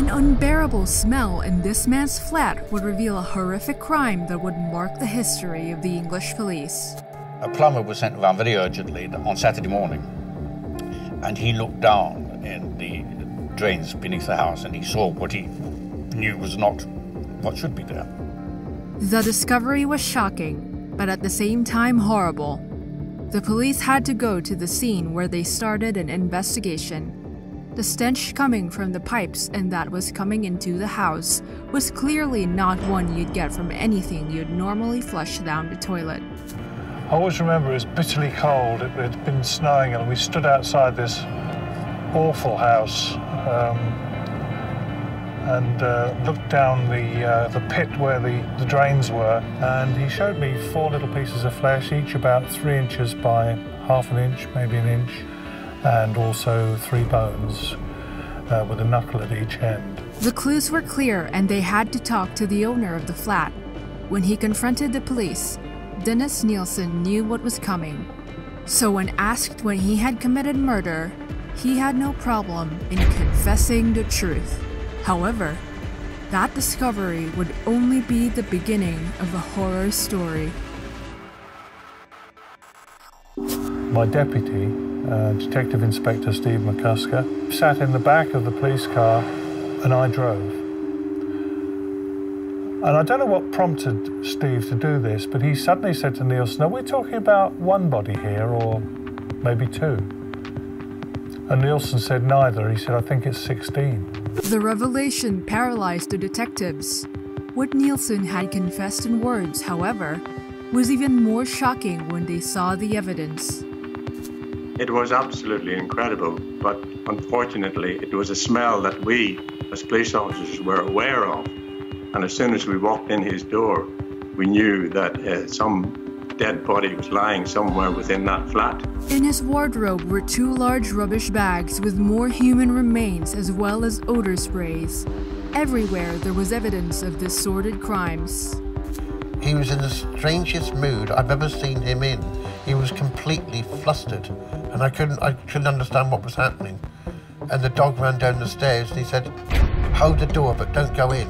An unbearable smell in this man's flat would reveal a horrific crime that would mark the history of the English police. A plumber was sent around very urgently on Saturday morning, and he looked down in the drains beneath the house and he saw what he knew was not what should be there. The discovery was shocking, but at the same time horrible. The police had to go to the scene where they started an investigation. The stench coming from the pipes and that was coming into the house was clearly not one you'd get from anything you'd normally flush down the toilet. I always remember it was bitterly cold. It had been snowing and we stood outside this awful house and looked down the pit where the drains were, and he showed me 4 little pieces of flesh, each about 3 inches by half an inch, maybe an inch, and also 3 bones with a knuckle at each end. The clues were clear and they had to talk to the owner of the flat. When he confronted the police, Dennis Nielsen knew what was coming. So when asked when he had committed murder, he had no problem in confessing the truth. However, that discovery would only be the beginning of a horror story. My deputy, Detective Inspector Steve McCusker, sat in the back of the police car and I drove. And I don't know what prompted Steve to do this, but he suddenly said to Nielsen, "Are we talking about 1 body here or maybe 2? And Nielsen said neither. He said, "I think it's 16. The revelation paralyzed the detectives. What Nielsen had confessed in words, however, was even more shocking when they saw the evidence. It was absolutely incredible, but unfortunately it was a smell that we, as police officers, were aware of. And as soon as we walked in his door, we knew that some dead body was lying somewhere within that flat. In his wardrobe were 2 large rubbish bags with more human remains as well as odor sprays. Everywhere there was evidence of these sordid crimes. He was in the strangest mood I've ever seen him in. He was completely flustered and I couldn't understand what was happening. And the dog ran down the stairs and he said, "Hold the door but don't go in."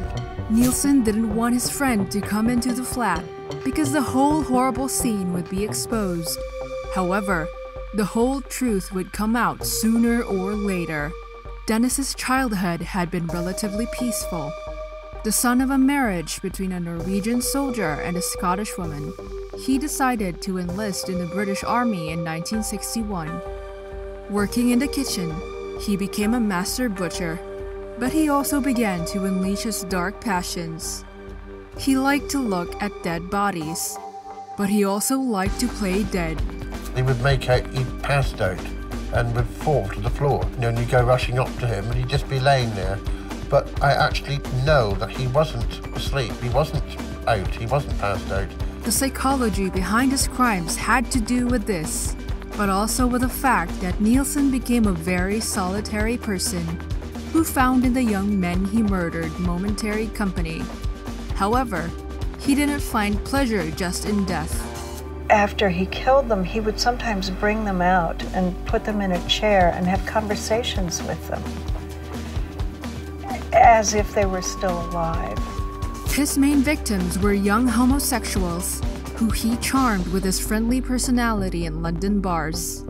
Nielsen didn't want his friend to come into the flat because the whole horrible scene would be exposed. However, the whole truth would come out sooner or later. Dennis's childhood had been relatively peaceful. The son of a marriage between a Norwegian soldier and a Scottish woman, he decided to enlist in the British Army in 1961. Working in the kitchen, he became a master butcher, but he also began to unleash his dark passions. He liked to look at dead bodies, but he also liked to play dead. He would make out he'd passed out and would fall to the floor. And you go rushing up to him and he'd just be laying there. But I actually know that he wasn't asleep, he wasn't out, he wasn't passed out. The psychology behind his crimes had to do with this, but also with the fact that Nielsen became a very solitary person who found in the young men he murdered momentary company. However, he didn't find pleasure just in death. After he killed them, he would sometimes bring them out and put them in a chair and have conversations with them, as if they were still alive. His main victims were young homosexuals who he charmed with his friendly personality in London bars.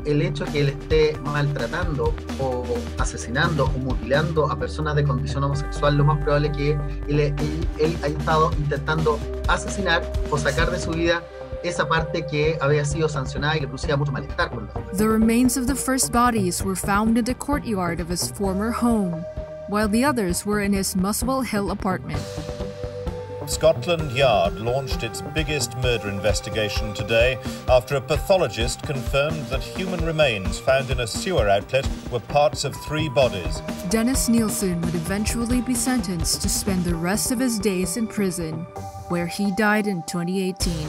El hecho que él esté maltratando o asesinando o mutilando a personas de condición homosexual, lo más probable es que él haya estado intentando asesinar o sacar de su vida esa parte que había sido sancionada y le producía mucho malestar. The remains of the first bodies were found in the courtyard of his former home, while the others were in his Muswell Hill apartment. Scotland Yard launched its biggest murder investigation today after a pathologist confirmed that human remains found in a sewer outlet were parts of 3 bodies. Dennis Nielsen would eventually be sentenced to spend the rest of his days in prison, where he died in 2018.